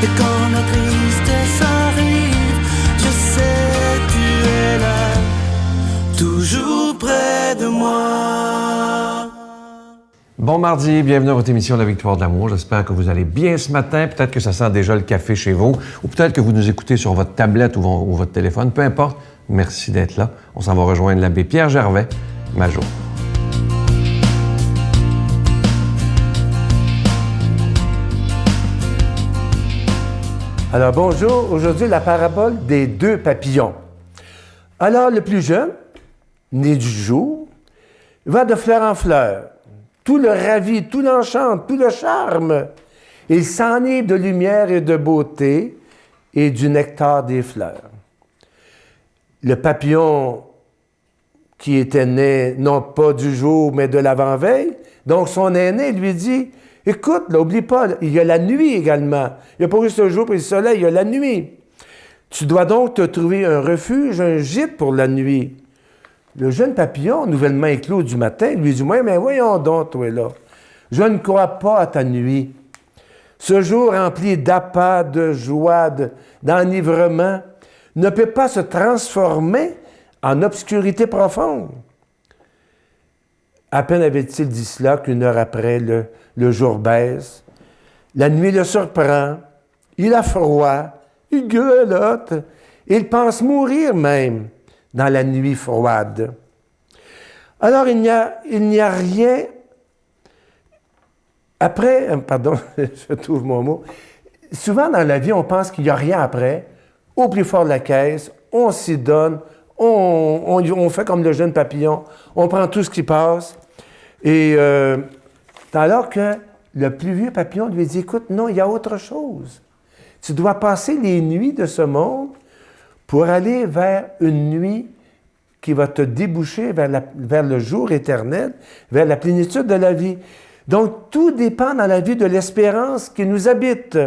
Et quand la tristesse arrive, je sais tu es là, toujours près de moi. Bon mardi, bienvenue à votre émission La Victoire de l'amour. J'espère que vous allez bien ce matin. Peut-être que ça sent déjà le café chez vous, ou peut-être que vous nous écoutez sur votre tablette ou votre téléphone. Peu importe, merci d'être là. On s'en va rejoindre l'abbé Pierre Gervais, Major. Alors bonjour, aujourd'hui la parabole des deux papillons. Alors le plus jeune, né du jour, va de fleur en fleur. Tout le ravit, tout l'enchante, tout le charme. Il s'enivre de lumière et de beauté et du nectar des fleurs. Le papillon qui était né non pas du jour, mais de l'avant-veille, donc son aîné lui dit, « Écoute, n'oublie pas, il y a la nuit également. Il n'y a pas juste le jour et le soleil, il y a la nuit. Tu dois donc te trouver un refuge, un gîte pour la nuit. » Le jeune papillon, nouvellement éclos du matin, lui dit « Ouais, mais voyons donc, toi là, je ne crois pas à ta nuit. Ce jour rempli d'appât, de joie, d'enivrement, ne peut pas se transformer en obscurité profonde. » À peine avait-il dit cela qu'une heure après, le jour baisse. La nuit le surprend, il a froid, il grelotte, il pense mourir même dans la nuit froide. Alors, il n'y a rien... Après, pardon, je trouve mon mot. Souvent dans la vie, on pense qu'il n'y a rien après. Au plus fort de la caisse, on s'y donne, on fait comme le jeune papillon, on prend tout ce qui passe. Et alors que le plus vieux papillon lui dit, écoute, non, il y a autre chose. Tu dois passer les nuits de ce monde pour aller vers une nuit qui va te déboucher vers le jour éternel, vers la plénitude de la vie. Donc, tout dépend dans la vie de l'espérance qui nous habite.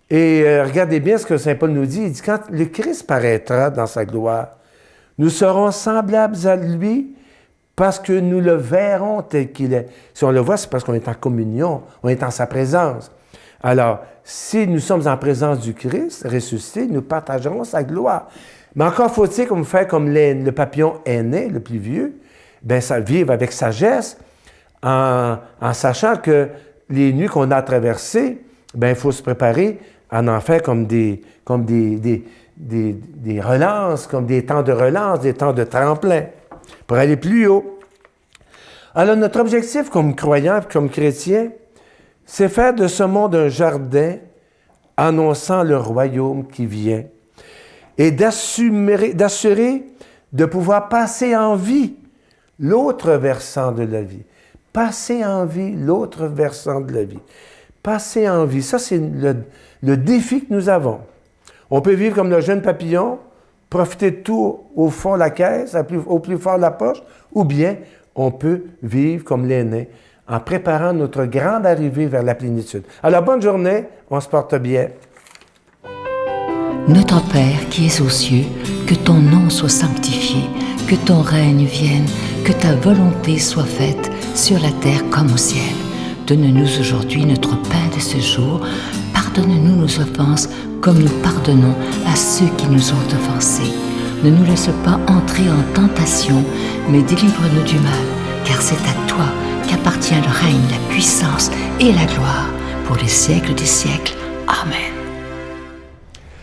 Et regardez bien ce que Saint Paul nous dit. Il dit, quand le Christ paraîtra dans sa gloire, nous serons semblables à lui parce que nous le verrons tel qu'il est. Si on le voit, c'est parce qu'on est en communion, on est en sa présence. Alors, si nous sommes en présence du Christ ressuscité, nous partagerons sa gloire. Mais encore faut-il qu'on fasse comme le papillon aîné, le plus vieux, bien, ça vivre avec sagesse, en sachant que les nuits qu'on a traversées, bien, il faut se préparer à en faire comme des relances, comme des temps de relance, des temps de tremplin, pour aller plus haut. Alors, notre objectif comme croyants, comme chrétiens, c'est faire de ce monde un jardin annonçant le royaume qui vient et d'assurer de pouvoir passer en vie l'autre versant de la vie. Passer en vie l'autre versant de la vie. Passer en vie, ça c'est le défi que nous avons. On peut vivre comme le jeune papillon, profiter de tout au fond de la caisse, au plus fort de la poche, ou bien on peut vivre comme l'aîné, en préparant notre grande arrivée vers la plénitude. Alors, bonne journée, on se porte bien. Notre Père qui es aux cieux, que ton nom soit sanctifié, que ton règne vienne, que ta volonté soit faite sur la terre comme au ciel. Donne-nous aujourd'hui notre pain de ce jour. Pardonne-nous nos offenses comme nous pardonnons à ceux qui nous ont offensés. Ne nous laisse pas entrer en tentation, mais délivre-nous du mal, car c'est à toi qu'appartient le règne, la puissance et la gloire pour les siècles des siècles. Amen.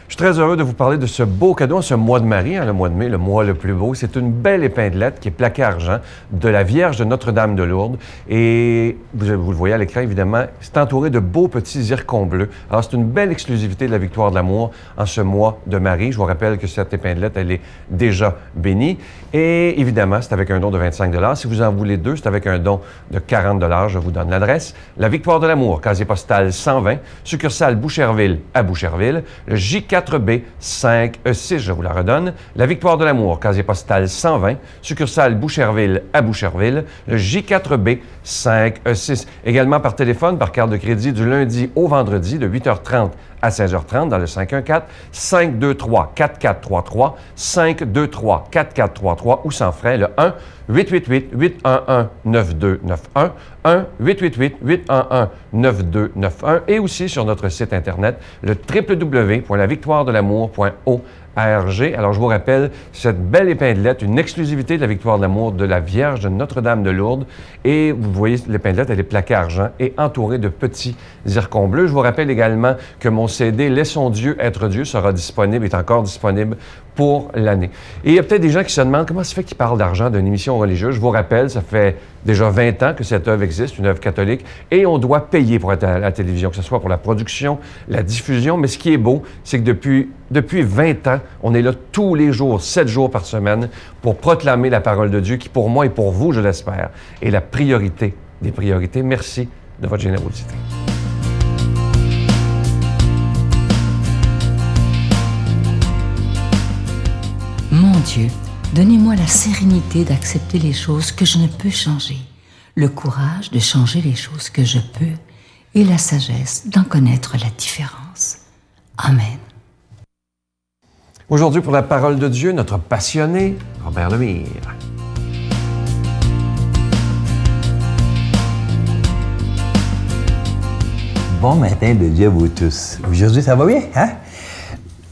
Je suis très heureux de vous parler de ce beau cadeau en ce mois de Marie, le mois de mai, le mois le plus beau. C'est une belle épinglette qui est plaquée argent de la Vierge de Notre-Dame de Lourdes. Et vous le voyez à l'écran, évidemment, c'est entouré de beaux petits zircons bleus. Alors, c'est une belle exclusivité de la Victoire de l'amour en ce mois de Marie. Je vous rappelle que cette épinglette, elle est déjà bénie. Et évidemment, c'est avec un don de 25 $. Si vous en voulez deux, c'est avec un don de 40 $. Je vous donne l'adresse. La Victoire de l'amour, casier postal 120, succursale Boucherville à Boucherville. Le J4B 5E6, je vous la redonne. La Victoire de l'amour, casier postal 120, succursale Boucherville à Boucherville. Le J4B 5E6. Également par téléphone, par carte de crédit du lundi au vendredi de 8h30 à 16h30 dans le 514-523-4433, 523-4433 ou sans frais, le 1-888-811-9291, 1-888-811-9291 et aussi sur notre site Internet, le www.lavictoiredelamour.org. Alors, je vous rappelle cette belle épinglette, une exclusivité de la Victoire de l'amour de la Vierge de Notre-Dame de Lourdes. Et vous voyez, l'épinglette, elle est plaquée argent et entourée de petits zircons bleus. Je vous rappelle également que mon CD « Laissons Dieu être Dieu » sera disponible, est encore disponible pour l'année. Et il y a peut-être des gens qui se demandent comment ça fait qu'ils parlent d'argent d'une émission religieuse. Je vous rappelle, ça fait déjà 20 ans que cette œuvre existe, une œuvre catholique, et on doit payer pour être à la télévision, que ce soit pour la production, la diffusion. Mais ce qui est beau, c'est que depuis 20 ans, on est là tous les jours, 7 jours par semaine, pour proclamer la parole de Dieu, qui pour moi et pour vous, je l'espère, est la priorité des priorités. Merci de votre générosité. Mon Dieu, donnez-moi la sérénité d'accepter les choses que je ne peux changer, le courage de changer les choses que je peux et la sagesse d'en connaître la différence. Amen. Aujourd'hui, pour la parole de Dieu, notre passionné, Robert Lemire. Bon matin de Dieu à vous tous. Aujourd'hui, ça va bien, hein?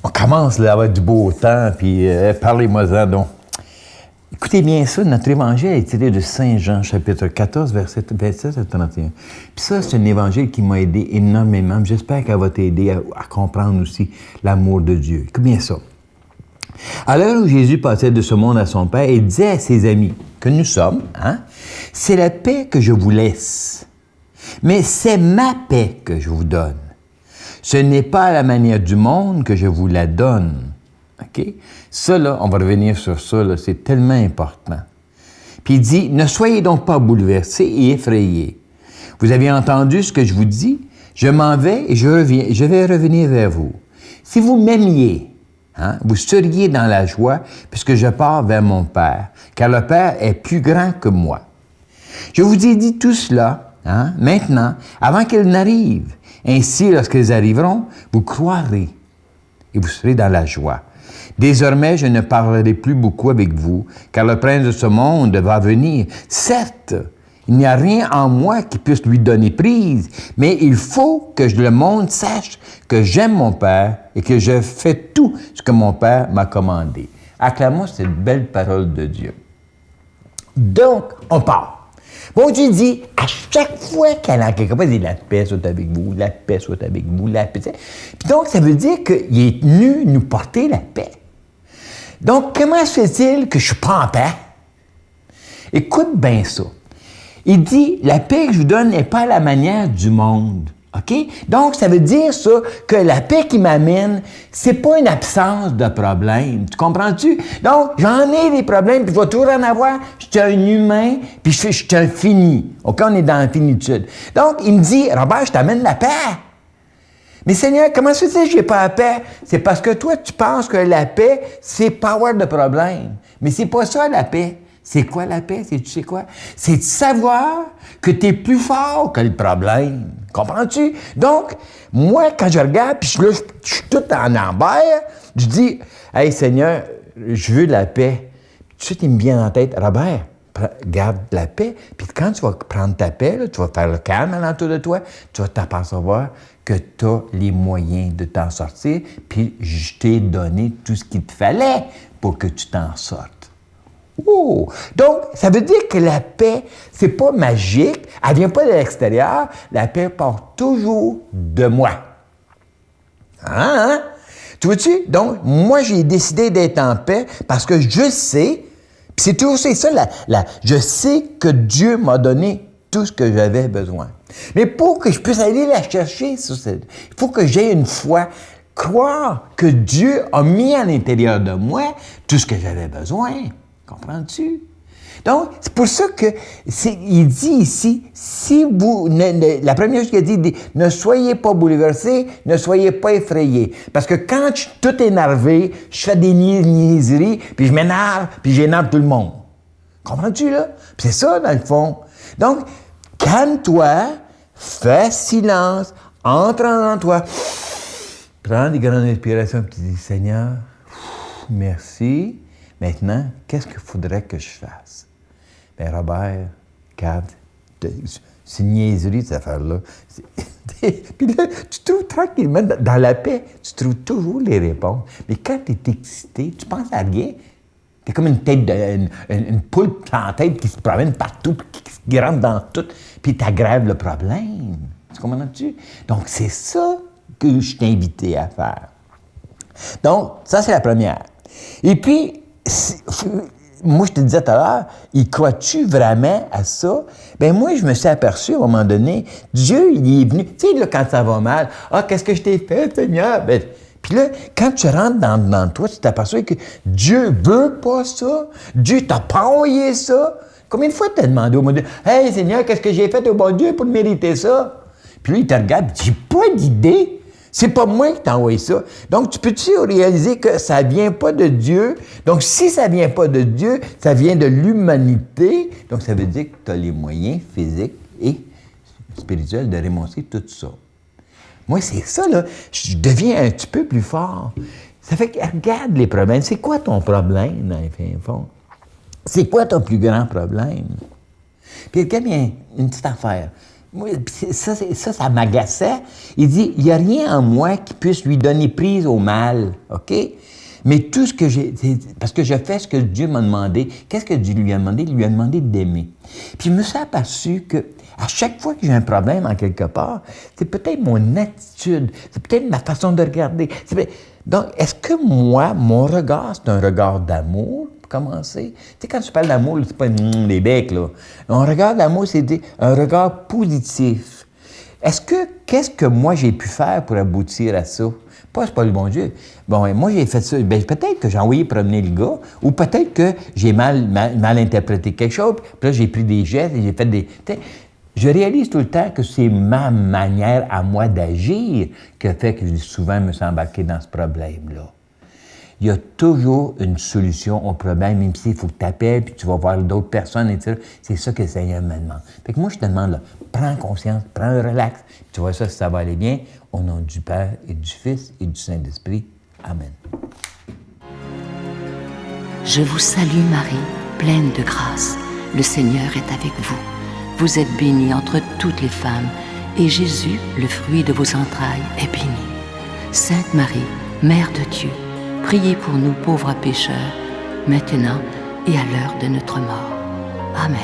On commence là, à avoir du beau temps, puis parlez-moi-en donc. Écoutez bien ça, notre évangile est tiré de Saint Jean, chapitre 14, verset 27 à 31. Puis ça, c'est un évangile qui m'a aidé énormément. J'espère qu'elle va t'aider à comprendre aussi l'amour de Dieu. Écoute bien ça. À l'heure où Jésus passait de ce monde à son Père, il disait à ses amis, que nous sommes, hein? C'est la paix que je vous laisse, mais c'est ma paix que je vous donne. Ce n'est pas à la manière du monde que je vous la donne. OK? Ça, là, on va revenir sur ça, là, c'est tellement important. Puis il dit, ne soyez donc pas bouleversés et effrayés. Vous avez entendu ce que je vous dis? Je m'en vais et je vais revenir vers vous. Si vous m'aimiez, hein, vous seriez dans la joie puisque je pars vers mon Père, car le Père est plus grand que moi. Je vous ai dit tout cela, hein, maintenant, avant qu'ils n'arrivent. Ainsi, lorsqu'ils arriveront, vous croirez et vous serez dans la joie. Désormais, je ne parlerai plus beaucoup avec vous, car le prince de ce monde va venir. Certes, il n'y a rien en moi qui puisse lui donner prise, mais il faut que le monde sache que j'aime mon Père et que je fais tout ce que mon Père m'a commandé. Acclamons cette belle parole de Dieu. Donc, on part. Bon Dieu dit, à chaque fois qu'elle a quelque chose, il dit, la paix soit avec vous, la paix soit avec vous, la paix. Puis donc, ça veut dire qu'il est venu nous porter la paix. Donc, comment se fait-il que je ne suis pas en paix? Écoute bien ça. Il dit, la paix que je vous donne n'est pas à la manière du monde. OK? Donc, ça veut dire ça, que la paix qui m'amène, c'est pas une absence de problème. Tu comprends-tu? Donc, j'en ai des problèmes, puis je vais toujours en avoir. Je suis un humain, puis je suis un fini. OK? On est dans la finitude. Donc, il me dit, Robert, je t'amène la paix. Mais Seigneur, comment ça se fait que j'ai pas la paix? C'est parce que toi, tu penses que la paix, c'est pas avoir de problème. Mais c'est pas ça, la paix. C'est quoi la paix? Tu sais quoi? C'est de savoir que tu es plus fort que le problème. Comprends-tu? Donc, moi, quand je regarde, puis là, je suis tout en envers, je dis, « Hey, Seigneur, je veux la paix. » Tout de suite, il me vient en tête, « Robert, garde la paix. Puis quand tu vas prendre ta paix, là, tu vas faire le calme alentour de toi, tu vas t'apercevoir que tu as les moyens de t'en sortir, puis je t'ai donné tout ce qu'il te fallait pour que tu t'en sortes. » Oh! Donc, ça veut dire que la paix, c'est pas magique, elle vient pas de l'extérieur, la paix part toujours de moi. Hein? Tu vois-tu? Donc, moi, j'ai décidé d'être en paix parce que je sais, puis c'est toujours ça, je sais que Dieu m'a donné tout ce que j'avais besoin. Mais pour que je puisse aller la chercher, il faut que j'aie une foi, croire que Dieu a mis à l'intérieur de moi tout ce que j'avais besoin. Comprends-tu? Donc, c'est pour ça qu'il dit ici, si vous, la première chose qu'il dit, ne soyez pas bouleversés, ne soyez pas effrayés. Parce que quand je suis tout énervé, je fais des niaiseries, puis je m'énerve, puis j'énerve tout le monde. Comprends-tu, là? Puis c'est ça, dans le fond. Donc, calme-toi, fais silence, entre en toi, prends des grandes respirations et tu dis, Seigneur, merci. Maintenant, qu'est-ce qu'il faudrait que je fasse? Bien, Robert, regarde, c'est une niaiserie, cette affaire-là. Puis là, tu trouves tranquillement, dans la paix, tu trouves toujours les réponses. Mais quand tu es excité, tu penses à rien. Tu es comme une tête une poule en tête qui se promène partout, qui rentre dans tout, puis t'aggraves le problème. Tu comprends-tu? Donc, c'est ça que je t'ai invité à faire. Donc, ça, c'est la première. Et puis, moi, je te disais tout à l'heure, y crois-tu vraiment à ça? Bien, moi, je me suis aperçu, à un moment donné, Dieu, il est venu. Tu sais, là, quand ça va mal, « Ah, qu'est-ce que je t'ai fait, Seigneur? » Bien, puis là, quand tu rentres dans toi, tu t'aperçois que Dieu veut pas ça. Dieu t'a pas envoyé ça. Combien de fois tu as demandé au bon Dieu, « Hey, Seigneur, qu'est-ce que j'ai fait au bon Dieu pour mériter ça? » Puis lui, il te regarde, « J'ai pas d'idée. C'est pas moi qui t'ai envoyé ça. » Donc, tu peux-tu réaliser que ça vient pas de Dieu? Donc, si ça vient pas de Dieu, ça vient de l'humanité. Donc, ça veut dire que tu as les moyens physiques et spirituels de remonter tout ça. Moi, c'est ça, là. Je deviens un petit peu plus fort. Ça fait que, regarde les problèmes. C'est quoi ton problème, dans le fin fond? C'est quoi ton plus grand problème? Puis, regarde bien une petite affaire. Moi, ça m'agaçait. Il dit, il n'y a rien en moi qui puisse lui donner prise au mal, OK? Mais tout ce que j'ai... Parce que je fais ce que Dieu m'a demandé. Qu'est-ce que Dieu lui a demandé? Il lui a demandé d'aimer. Puis je me suis aperçu que à chaque fois que j'ai un problème en quelque part, c'est peut-être mon attitude, c'est peut-être ma façon de regarder. Donc, est-ce que moi, mon regard, c'est un regard d'amour? Commencer. Tu sais, quand tu parles d'amour, c'est pas les becs, là. Un regard d'amour, c'est un regard positif. Qu'est-ce que moi j'ai pu faire pour aboutir à ça? C'est pas le bon Dieu. Bon, moi, j'ai fait ça. Bien, peut-être que j'ai envoyé promener le gars, ou peut-être que j'ai mal interprété quelque chose, puis là, j'ai pris des gestes et j'ai fait des... Je réalise tout le temps que c'est ma manière à moi d'agir qui a fait que j'ai souvent me suis embarqué dans ce problème-là. Il y a toujours une solution au problème, même s'il faut que tu appelles, puis tu vas voir d'autres personnes, etc. C'est ça que le Seigneur me demande. Fait que moi, je te demande, là, prends conscience, prends un relax, puis tu vois ça, si ça va aller bien, au nom du Père et du Fils et du Saint-Esprit. Amen. Je vous salue Marie, pleine de grâce. Le Seigneur est avec vous. Vous êtes bénie entre toutes les femmes, et Jésus, le fruit de vos entrailles, est béni. Sainte Marie, Mère de Dieu, priez pour nous pauvres pécheurs, maintenant et à l'heure de notre mort. Amen.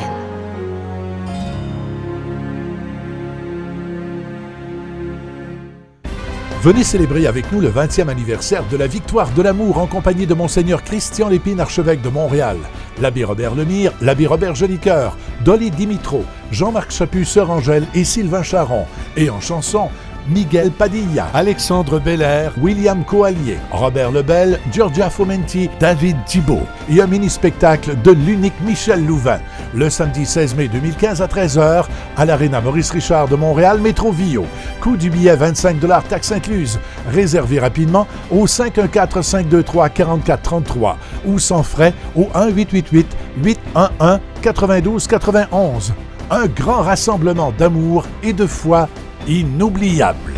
Venez célébrer avec nous le 20e anniversaire de la Victoire de l'amour en compagnie de Monseigneur Christian Lépine, archevêque de Montréal, l'abbé Robert Lemire, l'abbé Robert Jolicoeur, Dolly Dimitro, Jean-Marc Chaput, Sœur Angèle et Sylvain Charon. Et en chanson, Miguel Padilla, Alexandre Belair, William Coallier, Robert Lebel, Giorgia Fomenti, David Thibault. Et un mini-spectacle de l'unique Michel Louvain, le samedi 16 mai 2015 à 13h à l'Arena Maurice Richard de Montréal, Métro Vio. Coût du billet 25 $, taxes incluses. Réservez rapidement au 514-523-4433 ou sans frais au 1-888-811-9291. Un grand rassemblement d'amour et de foi inoubliable.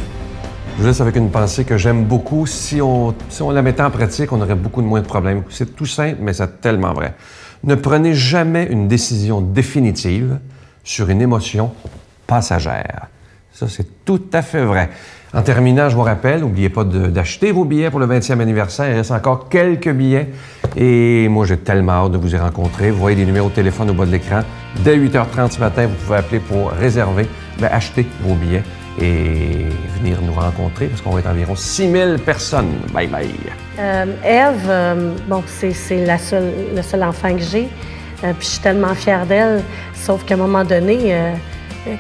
Je vous laisse avec une pensée que j'aime beaucoup. Si on la mettait en pratique, on aurait beaucoup de moins de problèmes. C'est tout simple, mais c'est tellement vrai. Ne prenez jamais une décision définitive sur une émotion passagère. Ça, c'est tout à fait vrai. En terminant, je vous rappelle, n'oubliez pas d'acheter vos billets pour le 20e anniversaire. Il reste encore quelques billets. Et moi, j'ai tellement hâte de vous y rencontrer. Vous voyez les numéros de téléphone au bas de l'écran. Dès 8h30 ce matin, vous pouvez appeler pour réserver, acheter vos billets et venir nous rencontrer parce qu'on va être environ 6000 personnes. Bye bye. Ève, c'est le seul enfant que j'ai. Puis je suis tellement fière d'elle. Sauf qu'à un moment donné,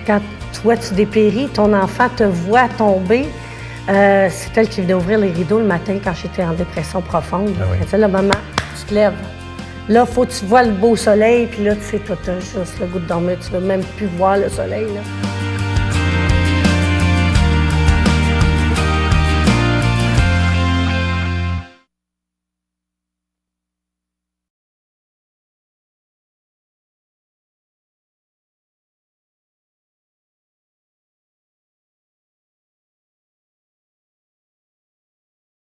quand toi, tu dépéris, ton enfant te voit tomber. C'est elle qui venait ouvrir les rideaux le matin quand j'étais en dépression profonde. Ah oui. Elle disait, là, maman, tu te lèves. Là, il faut que tu vois le beau soleil, puis là, tu sais, toi, tu as juste le goût de dormir. Tu ne veux même plus voir le soleil, là.